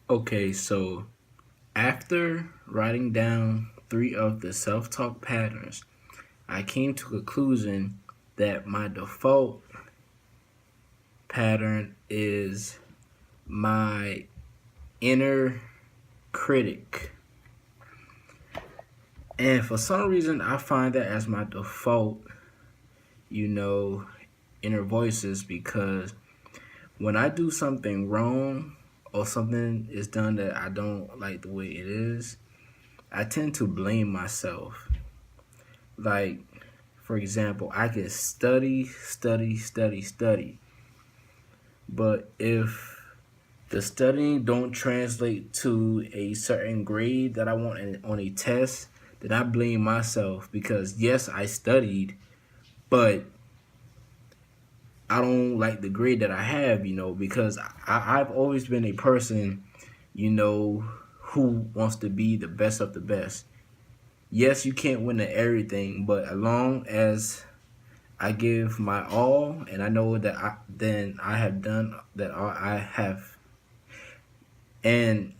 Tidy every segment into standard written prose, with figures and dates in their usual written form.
Okay, so after writing down three of the self talk patterns, I came to a conclusion that my default pattern is my inner critic. And for some reason, I find that as my default, you know, inner voices because when I do something wrong or something is done that I don't like the way it is, I tend to blame myself. Like, for example, I can study, but if the studying don't translate to a certain grade that I want on a test, then I blame myself because yes, I studied, but I don't like the grade that I have, because I've always been a person, who wants to be the best of the best. Yes, you can't win at everything, but as long as I give my all and I know that then I have done that all I have. And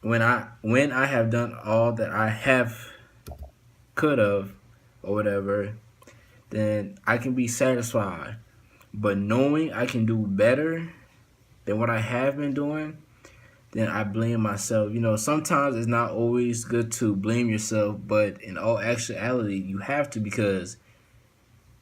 when I have done all that I have could have or whatever, then I can be satisfied. But knowing I can do better than what I have been doing, then I blame myself. Sometimes it's not always good to blame yourself, but in all actuality, you have to because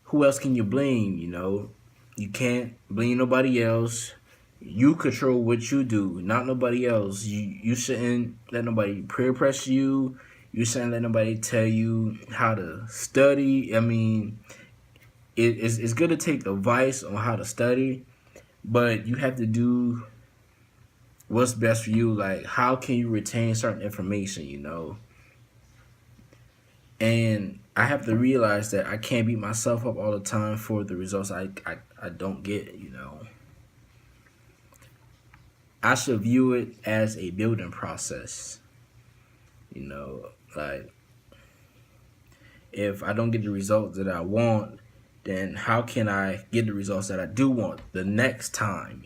who else can you blame? You can't blame nobody else. You control what you do, not nobody else. You shouldn't let nobody peer pressure you. You shouldn't let nobody tell you how to study. I mean, it's good to take advice on how to study, but you have to do what's best for you. Like, how can you retain certain information? And I have to realize that I can't beat myself up all the time for the results I don't get. I should view it as a building process. Like, if I don't get the results that I want, then how can I get the results that I do want the next time?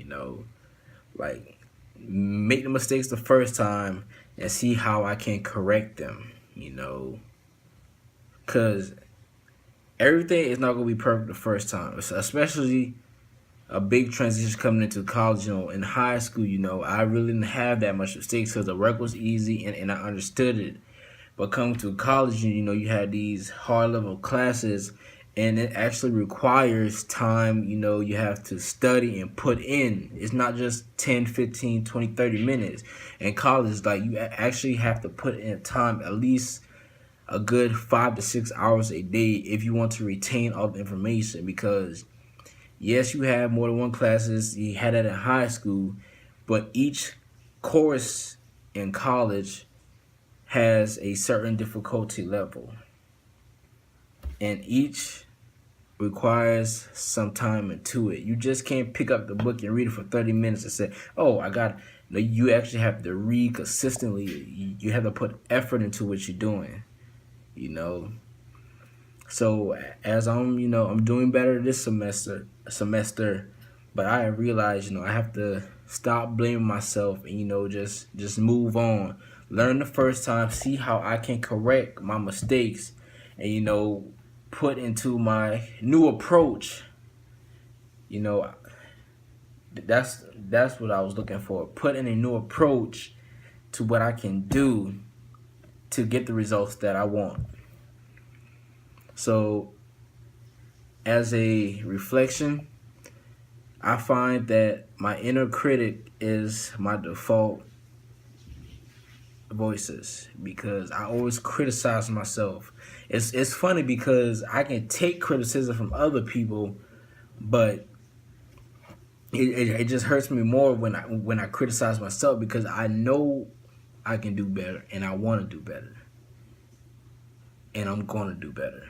Like, make the mistakes the first time and see how I can correct them. Because everything is not going to be perfect the first time, especially a big transition coming into college. In high school, I really didn't have that much mistakes because the work was easy and I understood it. But coming to college, you had these hard level classes and it actually requires time. You have to study and put in. It's not just 10, 15, 20, 30 minutes. In college, like, you actually have to put in time at least a good 5 to 6 hours a day if you want to retain all the information because yes, you have more than one classes. You had that in high school, but each course in college has a certain difficulty level, and each requires some time into it. You just can't pick up the book and read it for 30 minutes and say, "Oh, I got." No, you actually have to read consistently. You have to put effort into what you're doing. You know. So as I'm doing better this semester, but I realize, I have to stop blaming myself and, just move on. Learn the first time, see how I can correct my mistakes and, put into my new approach. You know, that's what I was looking for. Put in a new approach to what I can do to get the results that I want. So as a reflection, I find that my inner critic is my default voices because I always criticize myself. It's funny because I can take criticism from other people, but it just hurts me more when I criticize myself because I know I can do better and I want to do better and I'm going to do better.